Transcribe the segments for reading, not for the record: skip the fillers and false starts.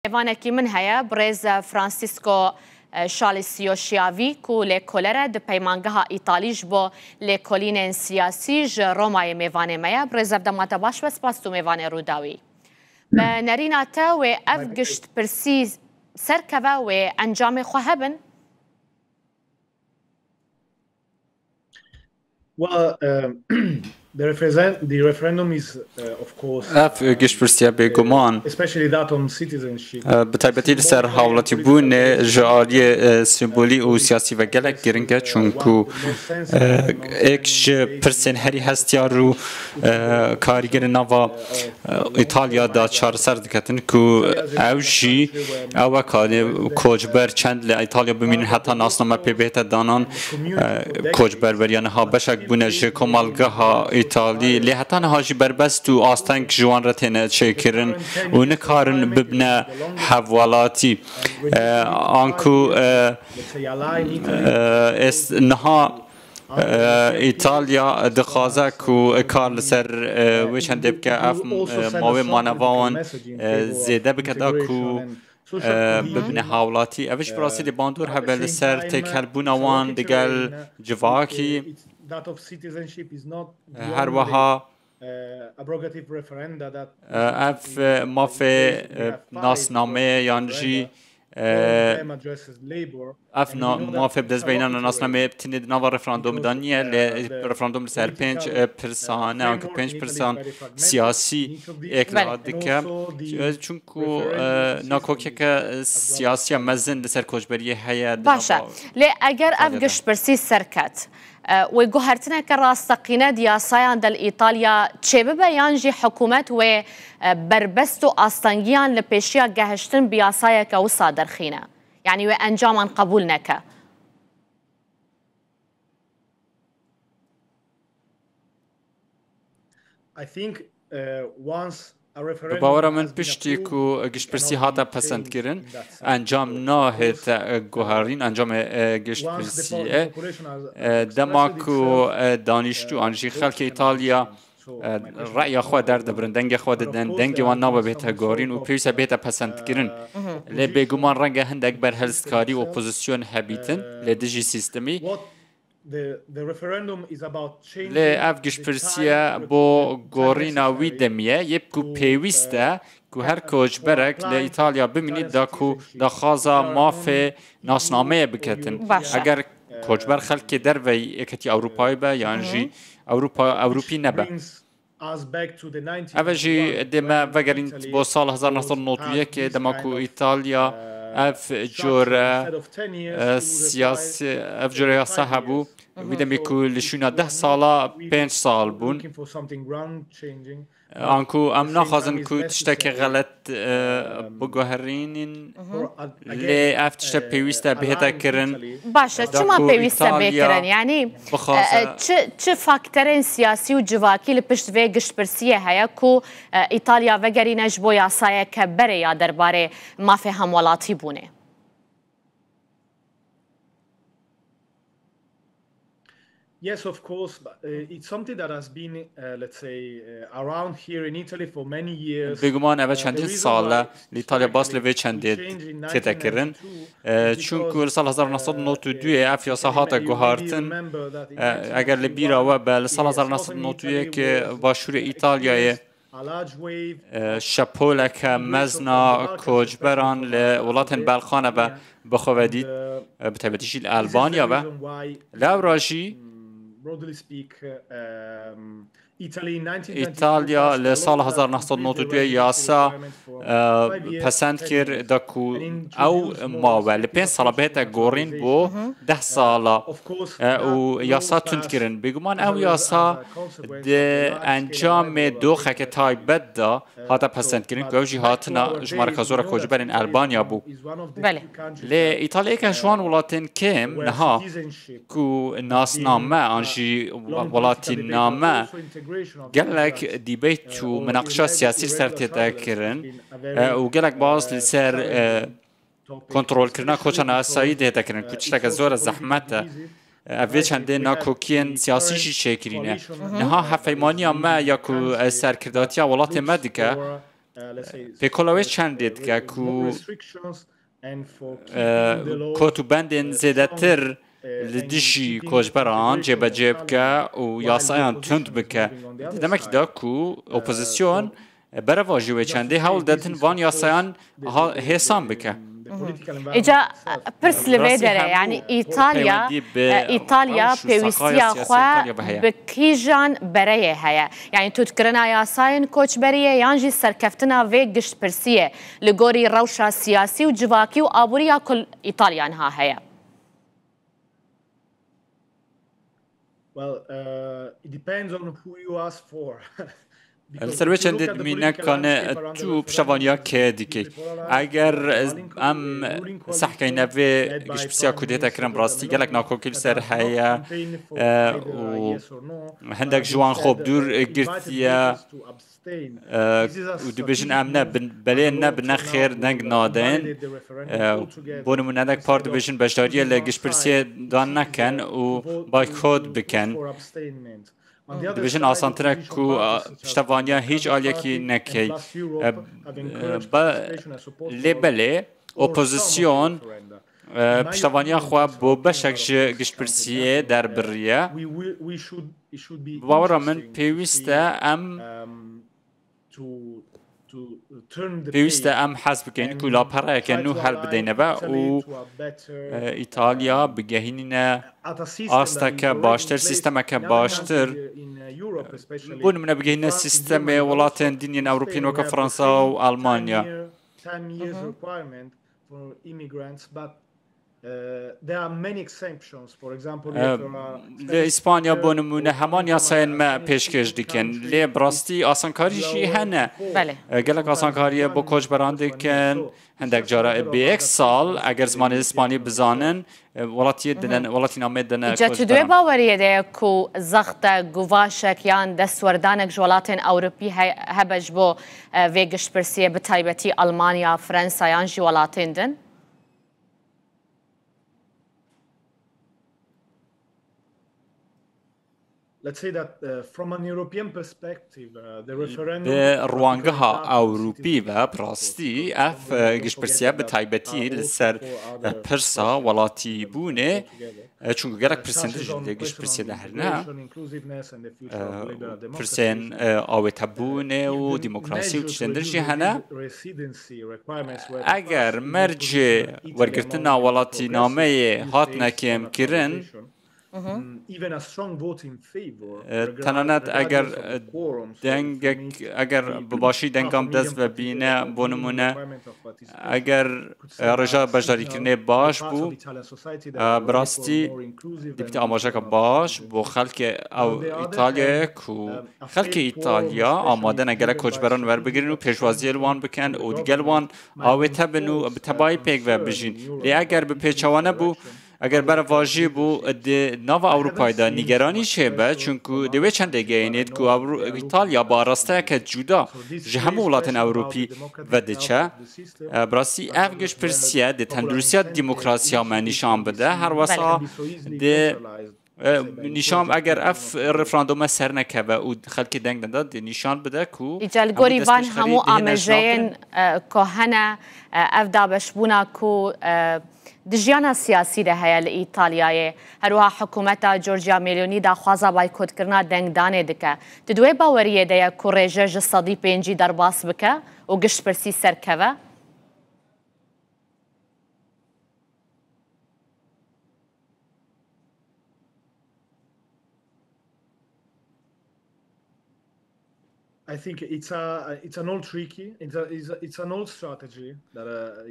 Evanekî min heye birêz Francesco Salicio Schiavi ku Lêkoler di peymangeha Îtalî ji bo lêkolînên siyasî ji Romayê mêvanê me ye. Birêz ev demate baş ve spas tu mêvanê Rûdawî. Bi nerîna te wê ev giştpirsî serkeve wê encamê xwe hebin? Well, the referendum is, of course, گشتپرسیە بێگومان especially that on citizenship. بەتایبەتی لەسەر هاوڵاتیبوونێ ji aliyê sîmbolî û siyasî ve gelek giring e çûnku êk ji pirsên herî hestiya û karîgerên nava İtalya'da da çareser diketin ku ew jî ew wek koçber çend li İtalya bimînin heta nasname pê bêhte danan koçberberiyane ha beşek bûne ji komalgeha İtalî lê heta niha jî berbest û asteng ji wan re têne çêkirin û nikarin bibne hevwelatî an ku niha İtalya dixwaze ku kar li ser wê çendê bike ev mavê manevawan zêde bike da ku bibne hawlatî ev ji birasî lê bandor hebe li ser têkhelbûna wan digel civakî her wiha ev mafê nasnameyê yan jî ev mafê bi destbeyînana nasnameyê tînê di nava referandumê da niye lê referandum li ser 5 pirsan anke 5 pirsan siyasî ekla dike çûnku nakokeke siyasiya mezin li ser koçberiyê heye. Baş e lê eger ev giştpirsî serket wê guhertineke rastaqîne di yasayan del İtalya çê bibe yan jî hikûmet wê berbest û astengiyan li pêşiya gehiştin bi yasayeke wisa derxîne yani wê encaman qebûl neke. I think once Bi bawera min piştî ku giştpirsî hate pesendkirin encam nahête guherîn encamê giştpirsiyê dema ku danîştû an jî xelkê İtalya reya xwe derdibirin dengê xwe didin dengê wan nabe bête gorîn û pêwîst e bête pesendkirin lê bêguman renge hindek berhevkarî opozîsyon hebîtin lê dijî sîstemî lê ev giştpirsiye bo gorîna wî demiye yê ku pêwîst e ku her koçberek li İtalya bimînî da ku daxwaza mafê nasnameyê biketin eger koçber xelkê derve yeketî Ewropayê be yan jî Ewropî nebe. Ev jî deme vegerîn bo sal 1991 dema ku İtalya ev jore siyasî ev jore yasa hebû wî demê ku li şûna 10 sala 5 sal bûn an ku em naxwazin ku tiştekî xelet biguherînin lê ev tiştek pêwîst e bêhte kirin. Baş e çima pêwîst e bêkirin yanî çi fakterên siyasî û civakî li pişt vê giştpirsiyê heye ku İtalya vegerîne ji bo yasayeke berê ya derbarê mafê hemwelatî bûnê. Yes, of course. It's something that has been, let's say, around here in Italy for many years. Bêguman ev çendîn sal e li İtalya bas li vê çendê tête kirin çûnku li sal 1992 ev yasa hate guhartin eger li bîra we be li sal 1992 başûrê İtalyayê şepoleke mezna koçberan li welatên Belxane ve bixwe vedît bi taybetî jî li Albanya ve li ewra jî İtalya li sal 1992 yasa pesend kir da ku ew mawe li 5 sala bêhte gorîn bo 10 sala û yasa tund kirin bêguman ew yasa di encamê doxeke taybet da hate pesendkirin ku ew jî hatina jmareka zora koçberên Albanya bû. Lê İtalyayeke ji wan welatên kêm niha ku nasname an jî welatîname gelek dîbeyt û minaqişa siyasî ser tête kirin û gelek baz li ser kontrolkirina koçana yasayî tête kirin ku tişteke zor e zehmet e ev vê çendê nakokiyên siyasî jî çêkirîne niha hevpeymaniya me ya ku serkirdatiya welatê me dike پێکۆڵەوەی چەندێت کە کۆت و بەندێن زێدەتر li dijî koçberan cêbecê bike û yasayan tund bike demekî ku opozisyon bereva jî wê çendê hewl dedin van yasayan hêsan bike. إجا برس لبيدرة يعني إيطاليا بيوستيا خوا بكيجان بريه هيا يعني تذكرنا ياساين كوچبريه يانجي سركفتنا في قشت برسيه لغوري روشا سياسي وجواكي وآبوريا كل إيطاليا انها هيا. Well, it depends on who you ask for. السروي چندید مینه کنه تو پشتوانیا که دیگه اگر ام صحکه نوی گشت بسیار کودیت اکرم براستی گلک ناکوکیل سر هیا و هندک جوان خوب دور گرتیا و دبیجن ام نه بله نه بنا خیر نگ نادن بونمون ندک پار دبیجن بشداریه لگشت برسی دان نکن و بایکود بکن دبیجن آسانتره کو پشتوانیا هیچ آلیکی نکی لبله اپوزیسیون پشتوانیا خواه بو بشک گشت پرسیه در بریه باورا من پیوسته ام حسب بکن که لاپره کنو حل بدینه با و ایتالیا بگهینینه آستا که باشتر سیستم که باشتر بون من بگهینه سیستم ولاتن دینین اوروپین وکا فرانسا و آلمانیا there are many exemptions. For example, لإسبانيا بونمونه همان ياساين ما پیشکش دیکن لی براستی آسانکاریشی هنه گلک آسانکاریه با کوچبران دیکن هندک جارا به یک سال اگر زمان اسپانی بزانن ولاتی نامه دنه جا چدوی باوریه ده کو زخت گواشک یان دستوردانک جولاتین اوروپی هبج بو ویگش پرسیه بتایبتی آلمانیا فرانسا یان جولاتین دن Let's say that from an European perspective, the referendum به روانگاه اوروپی و براستی اف گشتپرسیه به تایبتی لسر پرسا ولاتی بونه چون گرک پرسنتج گشتپرسیه دهرنه پرسن آویت بونه و دموکراسی و تشتندرشی هنه اگر مرج ورگرتنا ولاتی نامه هات نکیم کرن تنانت اگر بباشی دنگام دست و بینه بونمونه اگر رجا بجداری کرنه باش بو براستی دیپیت آماجه که باش بو خلق ایتالیا کو خلق ایتالیا آماده نگره کوچبران ور بگیرن و پیشوازی الوان بکن و دیگل وان آویته بنو بتبایی پیک و بجین لی اگر به پیچوانه بو اگر برای واژی بو ناو اروپای دا نگرانی شبه چونکو دوی چند گینید که ایتالیا با راسته که جدا جهم ولاتن اروپی و دچه براستی افگش پرسیه ده تندرسیت دموکراسیا من نشان بده هر واسه ده نشان اگر اف رفراندوم سر نکبه و خلک دنگ داد نشان بده کو ایجال گوریوان همو آمجین کهنه اف دابش بونا کو دجیانا سیاسی ده هیا لإیطالیایê هروها حکومتا جورجیا میلیونی دا خوازا بایکوتکرنا دنگدانê dike. Di duê baweriyê de ye ku rêje ji sedî pêncî derbas bike û giştpirsî serkeve? I think it's an old tricky. It's an old strategy that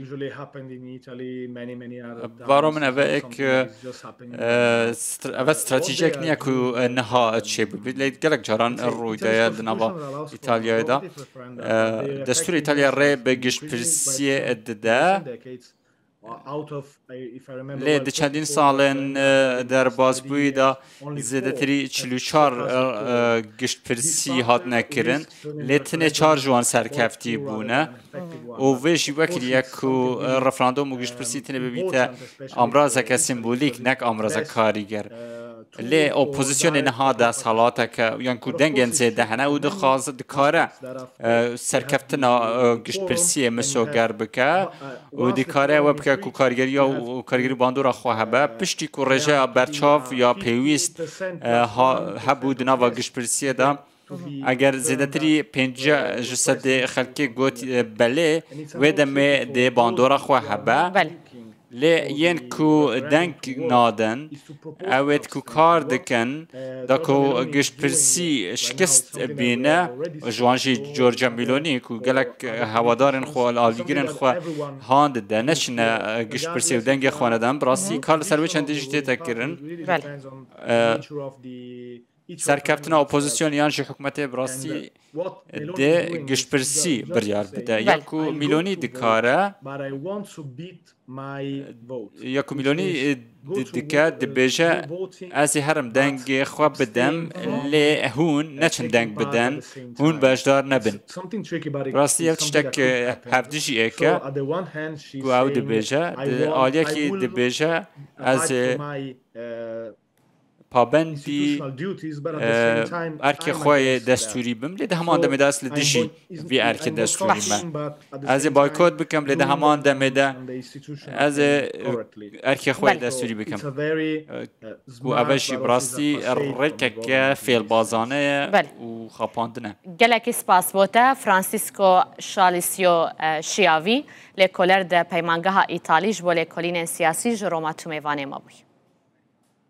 usually happened in Italy many other times. بارو من اوه استراتیجیک نیا کو نها چه بود لید گلک جاران رویدای دنوا ایتالیا دا دستور ایتالیا ری به گشت پرسیه ادده لی ده چندین سالن در بازبوی دا زیادتری 44 گشت پرسی هات نکرن لی تنه 4 جوان سرکفتی بونه و ویشی وکریه که رفراندوم و گشت پرسی تنه ببیته امراض که سیمبولیک نک امراض کاریگر لی اپوزیسیون نهاد سالاتک یان کو دنگن زیده هنه او دخواز دکاره سرکفتنا گشت پرسیه مسوگر بکه و دکاره و بکه کو کارگری و کارگری باندورا خواه به پشتی کو رجا برچاف یا پیویست هبود نوا گشت پرسیه دا اگر زیادتری 50% خلکی گوت بله و دمه ده باندورا خواه به لی ین کو دنگ نادن اوید کو کار دکن دا کو گشت پرسی شکست بینه جوانجی جورجا میلونی کو گلک هوادارن خو آلیگرن خو هاند ده نشنه گشت پرسی و دنگ خوانه دن براسی کار سروی چند دیجیتی تکرن سرکفتنا اپوزیسیون یان جی حکومت براستی ده گشت پرسی بریار بده یکو میلونی دکاره یکو میلونی دکه دبیجه از هرم دنگ خواب بدم لی هون نچن دنگ بدن هون باشدار نبن براستی یه تشتک هفدیجی ایکه گو او دبیجه آلیا که دبیجه از پابندی ارک خواه دستوری بم لیده همان دمه دست لیدشی وی ارک دستوری من از بایکوت بکم لیده همان دمه ده از ارک خواه دستوری بکم و اوشی براستی رکک فیل بازانه و خاپاندنه گلک سپاس بوده فرانسیسکو شالیسیو شیاوی لێکۆلەر دە پەیمانگەها ئیتالیش بۆ لێکۆلینên سیاسی ji Roma tu mêvanê mabûye.